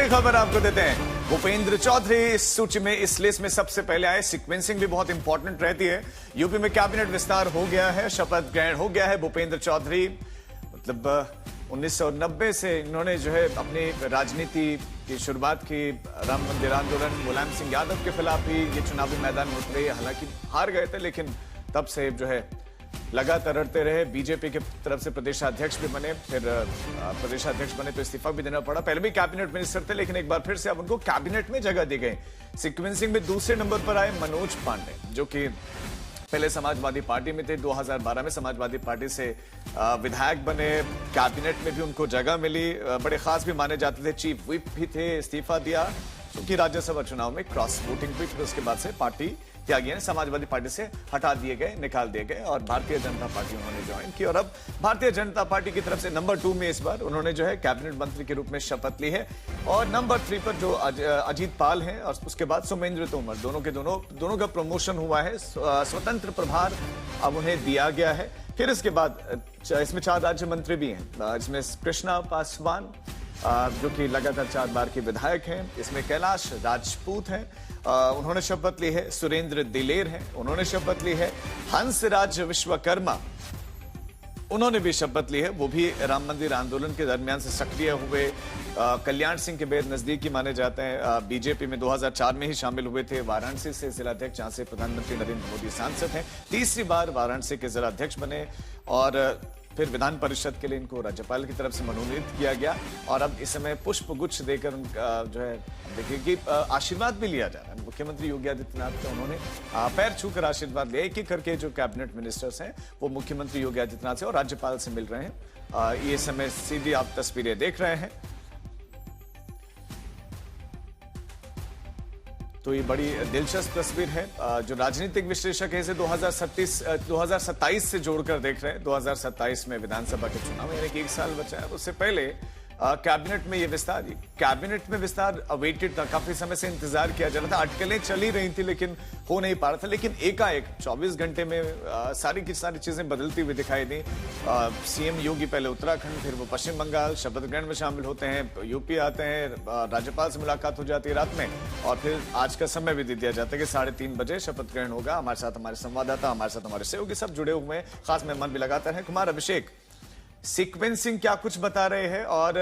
बड़ी खबर आपको देते हैं। भूपेंद्र चौधरी इस सूची में, इस लिस्ट में सबसे पहले आए। सीक्वेंसिंग भी बहुत इंपॉर्टेंट रहती है। यूपी में कैबिनेट विस्तार हो गया है, शपथ ग्रहण हो गया है। भूपेंद्र चौधरी मतलब 1990 से इन्होंने जो है अपनी राजनीति की शुरुआत की। राम मंदिर आंदोलन, मुलायम सिंह यादव के खिलाफ ही ये चुनावी मैदान में उतरे। हालांकि हार गए थे, लेकिन तब से जो है लगातार लड़ते रहे। बीजेपी की तरफ से प्रदेशाध्यक्ष भी बने, फिर प्रदेशाध्यक्ष बने तो इस्तीफा भी देना पड़ा। पहले भी कैबिनेट मिनिस्टर थे, लेकिन एक बार फिर से अब उनको कैबिनेट में जगह दी गई। सीक्वेंसिंग में दूसरे नंबर पर आए मनोज पांडे, जो कि पहले समाजवादी पार्टी में थे। 2012 में समाजवादी पार्टी से विधायक बने, कैबिनेट में भी उनको जगह मिली। बड़े खास भी माने जाते थे, चीफ व्हिप भी थे। इस्तीफा दिया क्योंकि राज्यसभा चुनाव में क्रॉस वोटिंग हुई। फिर उसके बाद से पार्टी त्यागी, समाजवादी पार्टी से हटा दिए गए, निकाल दिए गए और भारतीय जनता पार्टी उन्होंने ज्वाइन की। और अब भारतीय जनता पार्टी की तरफ से नंबर 2 में इस बार उन्होंने जो है कैबिनेट मंत्री के रूप में शपथ ली है। और नंबर 3 पर जो अजीत पाल हैं और उसके बाद सुमेंद्र तोमर, दोनों का प्रमोशन हुआ है। स्वतंत्र प्रभार अब उन्हें दिया गया है। फिर इसके बाद इसमें 4 राज्य मंत्री भी हैं। इसमें कृष्णा पासवान, जो कि लगातार 4 बार के विधायक हैं। इसमें कैलाश राजपूत हैं, उन्होंने शपथ ली है। सुरेंद्र दिलेर हैं, उन्होंने शपथ ली है। हंसराज विश्वकर्मा, उन्होंने भी शपथ ली है। वो भी राम मंदिर आंदोलन के दरमियान से सक्रिय हुए। कल्याण सिंह के बेहद नजदीकी माने जाते हैं। बीजेपी में 2004 में ही शामिल हुए थे। वाराणसी से जिलाध्यक्ष, जहां से प्रधानमंत्री नरेंद्र मोदी सांसद हैं। तीसरी बार वाराणसी के जिलाध्यक्ष बने और फिर विधान परिषद के लिए इनको राज्यपाल की तरफ से मनोनीत किया गया। और अब इस समय पुष्प गुच्छ देकर उनका जो है देखिए कि आशीर्वाद भी लिया जा रहा है। मुख्यमंत्री योगी आदित्यनाथ का उन्होंने पैर छूकर आशीर्वाद लिया। एक एक करके जो कैबिनेट मिनिस्टर्स हैं वो मुख्यमंत्री योगी आदित्यनाथ से और राज्यपाल से मिल रहे हैं। ये समय सीधी आप तस्वीरें देख रहे हैं। तो ये बड़ी दिलचस्प तस्वीर है। जो राजनीतिक विश्लेषक है इसे 2027 से जोड़कर देख रहे हैं। 2027 में विधानसभा के चुनाव, यानी कि 1 साल बचा है। उससे पहले कैबिनेट में ये विस्तार अवेटेड था। काफी समय से इंतजार किया जा रहा था। अटकलें चली रही थी लेकिन हो नहीं पा रहा था। लेकिन एकाएक 24 घंटे में सारी की सारी चीजें बदलती हुई दिखाई दी। सीएम योगी पहले उत्तराखंड, फिर वो पश्चिम बंगाल शपथ ग्रहण में शामिल होते हैं। यूपी आते हैं, राज्यपाल से मुलाकात हो जाती है रात में और फिर आज का समय भी दे दिया जाता है कि 3:30 बजे शपथ ग्रहण होगा। हमारे साथ हमारे संवाददाता, हमारे साथ हमारे सहयोगी सब जुड़े हुए हैं। खास मेहमान भी लगातार हैं। कुमार अभिषेक, सीक्वेंसिंग क्या कुछ बता रहे हैं और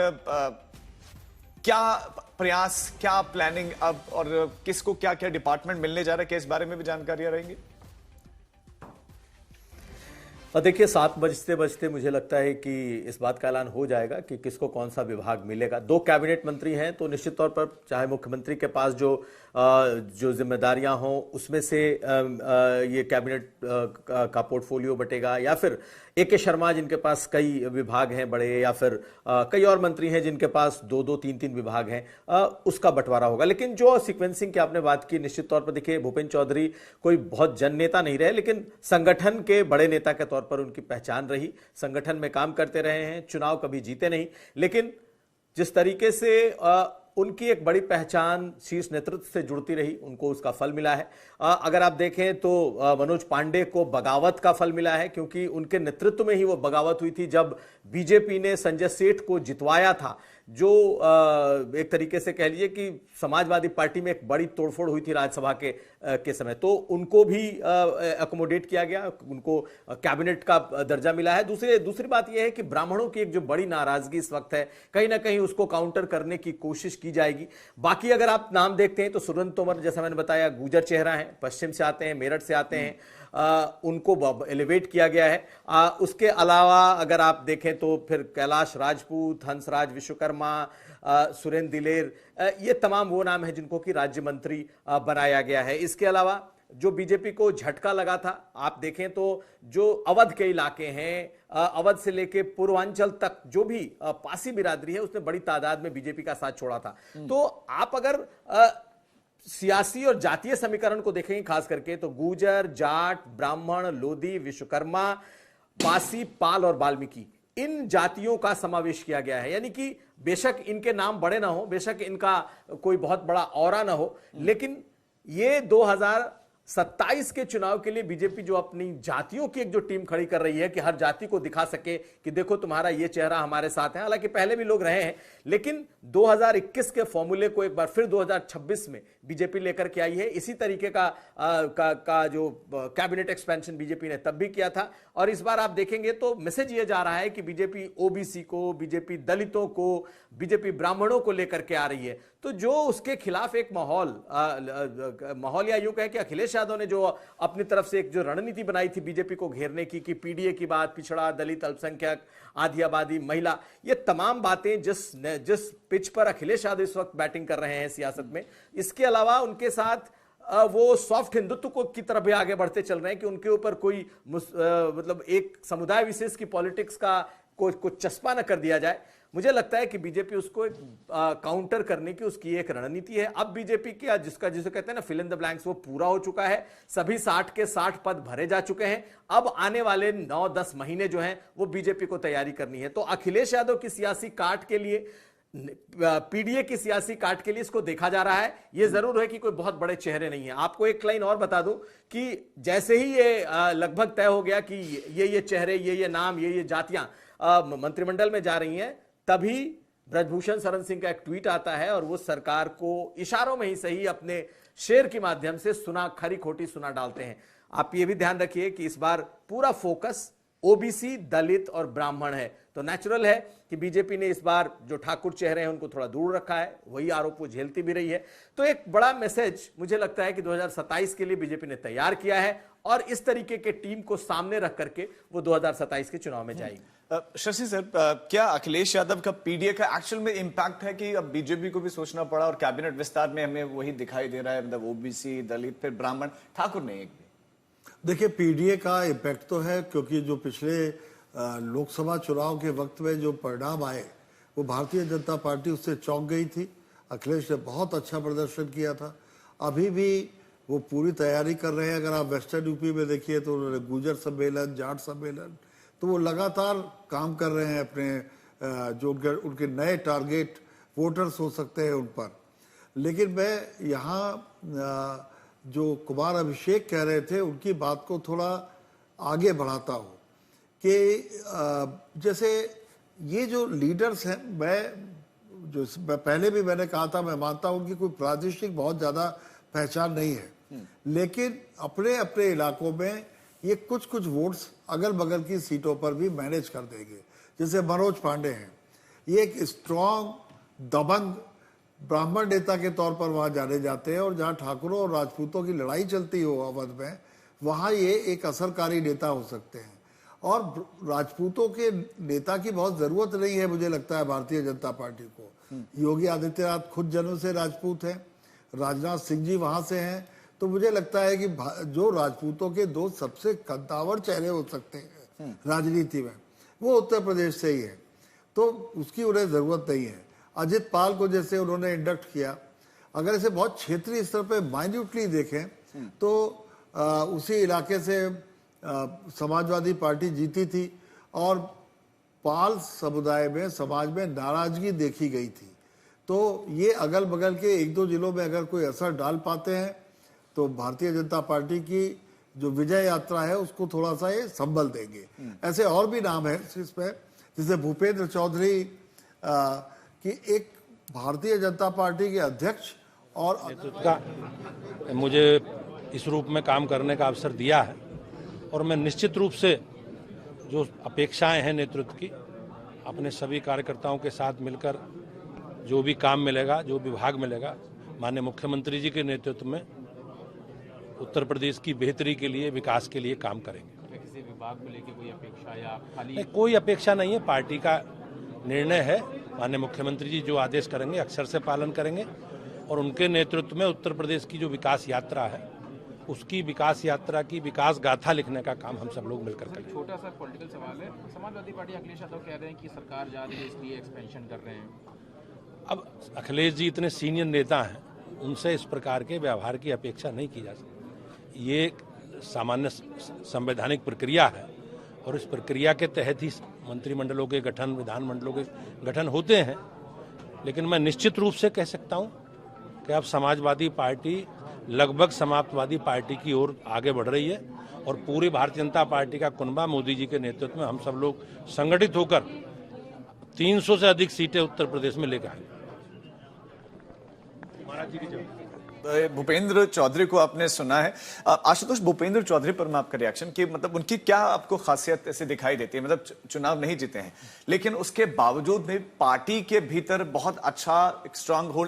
क्या प्रयास, क्या प्लानिंग अब, और किसको क्या क्या डिपार्टमेंट मिलने जा रहा है, क्या इस बारे में भी जानकारियां रहेंगी? देखिए 7 बजते बजते मुझे लगता है कि इस बात का ऐलान हो जाएगा कि किसको कौन सा विभाग मिलेगा। 2 कैबिनेट मंत्री हैं तो निश्चित तौर पर चाहे मुख्यमंत्री के पास जो जिम्मेदारियां हों उसमें से ये कैबिनेट का पोर्टफोलियो बटेगा, या फिर AK शर्मा जिनके पास कई विभाग हैं बड़े, या फिर कई और मंत्री हैं जिनके पास 2-2, 3-3 विभाग हैं, उसका बंटवारा होगा। लेकिन जो सीक्वेंसिंग की आपने बात की, निश्चित तौर पर देखिए भूपेंद्र चौधरी कोई बहुत जन नेता नहीं रहे, लेकिन संगठन के बड़े नेता के तौर पर उनकी पहचान रही। संगठन में काम करते रहे हैं, चुनाव कभी जीते नहीं, लेकिन जिस तरीके से उनकी एक बड़ी पहचान शीर्ष नेतृत्व से जुड़ती रही, उनको उसका फल मिला है। अगर आप देखें तो मनोज पांडे को बगावत का फल मिला है, क्योंकि उनके नेतृत्व में ही वो बगावत हुई थी जब बीजेपी ने संजय सेठ को जितवाया था, जो एक तरीके से कह लीजिए कि समाजवादी पार्टी में एक बड़ी तोड़फोड़ हुई थी राज्यसभा के समय। तो उनको भी अकोमोडेट किया गया, उनको कैबिनेट का दर्जा मिला है। दूसरी बात यह है कि ब्राह्मणों की एक जो बड़ी नाराजगी इस वक्त है, कहीं ना कहीं उसको काउंटर करने की कोशिश की जाएगी। बाकी अगर आप नाम देखते हैं तो सुरेंद्र तोमर, जैसा मैंने बताया, गुर्जर चेहरा है, पश्चिम से आते हैं, मेरठ से आते हैं, उनको एलिवेट किया गया है। उसके अलावा अगर आप देखें तो फिर कैलाश राजपूत, हंसराज विश्वकर्मा, सुरेंद्र दिलेर, ये तमाम वो नाम है जिनको कि राज्य मंत्री बनाया गया है। इसके अलावा जो बीजेपी को झटका लगा था, आप देखें तो जो अवध के इलाके हैं, अवध से लेके पूर्वांचल तक जो भी पासी बिरादरी है, उसने बड़ी तादाद में बीजेपी का साथ छोड़ा था। तो आप अगर सियासी और जातीय समीकरण को देखेंगे खास करके, तो गुर्जर, जाट, ब्राह्मण, लोधी, विश्वकर्मा, पासी, पाल और वाल्मीकि, इन जातियों का समावेश किया गया है। यानी कि बेशक इनके नाम बड़े ना हो, बेशक इनका कोई बहुत बड़ा औरा ना हो, लेकिन ये 27 के चुनाव के लिए बीजेपी जो अपनी जातियों की एक जो टीम खड़ी कर रही है कि हर जाति को दिखा सके कि देखो तुम्हारा ये चेहरा हमारे साथ है, हालांकि पहले भी लोग रहे हैं, लेकिन 2021 के फॉर्मूले को एक बार फिर 2026 में बीजेपी लेकर के आई है। इसी तरीके का जो कैबिनेट एक्सपेंशन बीजेपी ने तब भी किया था, और इस बार आप देखेंगे तो मैसेज ये जा रहा है कि बीजेपी ओबीसी को, बीजेपी दलितों को, बीजेपी ब्राह्मणों को लेकर के आ रही है। तो जो उसके खिलाफ एक माहौल या यूं कहें कि अखिलेश यादव ने जो अपनी तरफ से एक जो रणनीति बनाई थी बीजेपी को घेरने की, कि पीडीए की बात, पिछड़ा, दलित, अल्पसंख्यक, आधी आबादी, महिला, ये तमाम बातें जिस पिच पर अखिलेश यादव इस वक्त बैटिंग कर रहे हैं सियासत में, इसके अलावा उनके साथ वो सॉफ्ट हिंदुत्व की तरफ भी आगे बढ़ते चल रहे हैं कि उनके ऊपर कोई मतलब एक समुदाय विशेष की पॉलिटिक्स का कुछ चस्पा न कर दिया जाए। मुझे लगता है कि बीजेपी उसको एक काउंटर करने की उसकी एक रणनीति है। अब बीजेपी की जिसे कहते हैं ना फिल इन द ब्लैंक्स, वो पूरा हो चुका है। सभी 60 के 60 पद भरे जा चुके हैं। अब आने वाले 9-10 महीने जो हैं वो बीजेपी को तैयारी करनी है। तो अखिलेश यादव की सियासी काट के लिए, पीडीए की सियासी काट के लिए इसको देखा जा रहा है। यह जरूर है कि कोई बहुत बड़े चेहरे नहीं है। आपको एक लाइन और बता दूं कि जैसे ही ये लगभग तय हो गया कि ये चेहरे, ये नाम, ये जातियां मंत्रिमंडल में जा रही हैं, तभी ब्रजभूषण शरण सिंह का एक ट्वीट आता है और वो सरकार को इशारों में ही सही अपने शेर के माध्यम से खरी खोटी सुना डालते हैं। आप ये भी ध्यान रखिए कि इस बार पूरा फोकस ओबीसी, दलित और ब्राह्मण है। तो नेचुरल है कि बीजेपी ने इस बार जो ठाकुर चेहरे हैं उनको थोड़ा दूर रखा है, वही आरोप वो झेलती भी रही है। तो एक बड़ा मैसेज मुझे लगता है कि 2027 के लिए बीजेपी ने तैयार किया है और इस तरीके के टीम को सामने रख करके वो 2027 के चुनाव में जाएगी। शशि सर, क्या अखिलेश यादव का पीडीए का एक्चुअल में इंपैक्ट है कि अब बीजेपी को भी सोचना पड़ा और कैबिनेट विस्तार में हमें वही दिखाई दे रहा है, मतलब ओबीसी, दलित, फिर ब्राह्मण, ठाकुर ने एक भी? देखिए, पीडीए का इम्पैक्ट तो है, क्योंकि जो पिछले लोकसभा चुनाव के वक्त में जो परिणाम आए वो भारतीय जनता पार्टी उससे चौंक गई थी। अखिलेश ने बहुत अच्छा प्रदर्शन किया था। अभी भी वो पूरी तैयारी कर रहे हैं। अगर आप वेस्टर्न यूपी में देखिए तो उन्होंने गुर्जर सम्मेलन, जाट सम्मेलन, तो वो लगातार काम कर रहे हैं अपने जो उनके नए टारगेट वोटर्स हो सकते हैं उन पर। लेकिन मैं यहाँ जो कुमार अभिषेक कह रहे थे उनकी बात को थोड़ा आगे बढ़ाता हूँ कि जैसे ये जो लीडर्स हैं, मैं पहले भी मैंने कहा था, मैं मानता हूँ उनकी कोई प्रादेशिक बहुत ज़्यादा पहचान नहीं है, लेकिन अपने अपने इलाकों में ये कुछ वोट्स अगल बगल की सीटों पर भी मैनेज कर देंगे। जैसे मनोज पांडे हैं, ये एक स्ट्रॉन्ग, दबंग ब्राह्मण नेता के तौर पर वहाँ जाने जाते हैं, और जहाँ ठाकुरों और राजपूतों की लड़ाई चलती हो अवध में, वहाँ ये एक असरकारी नेता हो सकते हैं। और राजपूतों के नेता की बहुत ज़रूरत नहीं है मुझे लगता है भारतीय जनता पार्टी को। योगी आदित्यनाथ खुद जन्म से राजपूत हैं, राजनाथ सिंह जी वहाँ से हैं। तो मुझे लगता है कि जो राजपूतों के दो सबसे कद्दावर चेहरे हो सकते हैं राजनीति में, वो उत्तर प्रदेश से ही है, तो उसकी उन्हें ज़रूरत नहीं है। अजित पाल को जैसे उन्होंने इंडक्ट किया, अगर इसे बहुत क्षेत्रीय स्तर पे माइन्यूटली देखें तो उसी इलाके से समाजवादी पार्टी जीती थी और पाल समुदाय में, समाज में नाराजगी देखी गई थी। तो ये अगल बगल के 1-2 जिलों में अगर कोई असर डाल पाते हैं तो भारतीय जनता पार्टी की जो विजय यात्रा है उसको थोड़ा सा ये संबल देंगे। ऐसे और भी नाम है इसमें, जैसे भूपेंद्र चौधरी कि एक भारतीय जनता पार्टी के अध्यक्ष और का मुझे इस रूप में काम करने का अवसर दिया है, और मैं निश्चित रूप से जो अपेक्षाएं हैं नेतृत्व की, अपने सभी कार्यकर्ताओं के साथ मिलकर जो भी काम मिलेगा, जो विभाग मिलेगा, माननीय मुख्यमंत्री जी के नेतृत्व में उत्तर प्रदेश की बेहतरी के लिए, विकास के लिए काम करेंगे। किसी विभाग को लेकर कोई अपेक्षा या खाली? कोई अपेक्षा नहीं है, पार्टी का निर्णय है। माननीय मुख्यमंत्री जी जो आदेश करेंगे अक्षर से पालन करेंगे, और उनके नेतृत्व में उत्तर प्रदेश की जो विकास यात्रा है उसकी विकास यात्रा की विकास गाथा लिखने का काम हम सब लोग मिलकर करेंगे। छोटा सा पॉलिटिकल सवाल है, समाजवादी पार्टी अखिलेश यादव कह रहे हैं कि सरकार जा रही है इसलिए एक्सपेंशन कर रहे हैं। अब अखिलेश जी इतने सीनियर नेता हैं, उनसे इस प्रकार के व्यवहार की अपेक्षा नहीं की जा सकती। ये सामान्य संवैधानिक प्रक्रिया है और इस प्रक्रिया के तहत ही मंत्रिमंडलों के गठन, विधानमंडलों के गठन होते हैं। लेकिन मैं निश्चित रूप से कह सकता हूं कि अब समाजवादी पार्टी लगभग समाजवादी पार्टी की ओर आगे बढ़ रही है और पूरी भारतीय जनता पार्टी का कुनबा मोदी जी के नेतृत्व में हम सब लोग संगठित होकर 300 से अधिक सीटें उत्तर प्रदेश में लेकर आए। भूपेंद्र चौधरी को आपने सुना है। आशुतोष, भूपेंद्र चौधरी पर मैं आपका रिएक्शन कि मतलब उनकी क्या आपको खासियत ऐसे दिखाई देती है? मतलब चुनाव नहीं जीते हैं लेकिन उसके बावजूद भी पार्टी के भीतर बहुत अच्छा एक स्ट्रांग होल्ड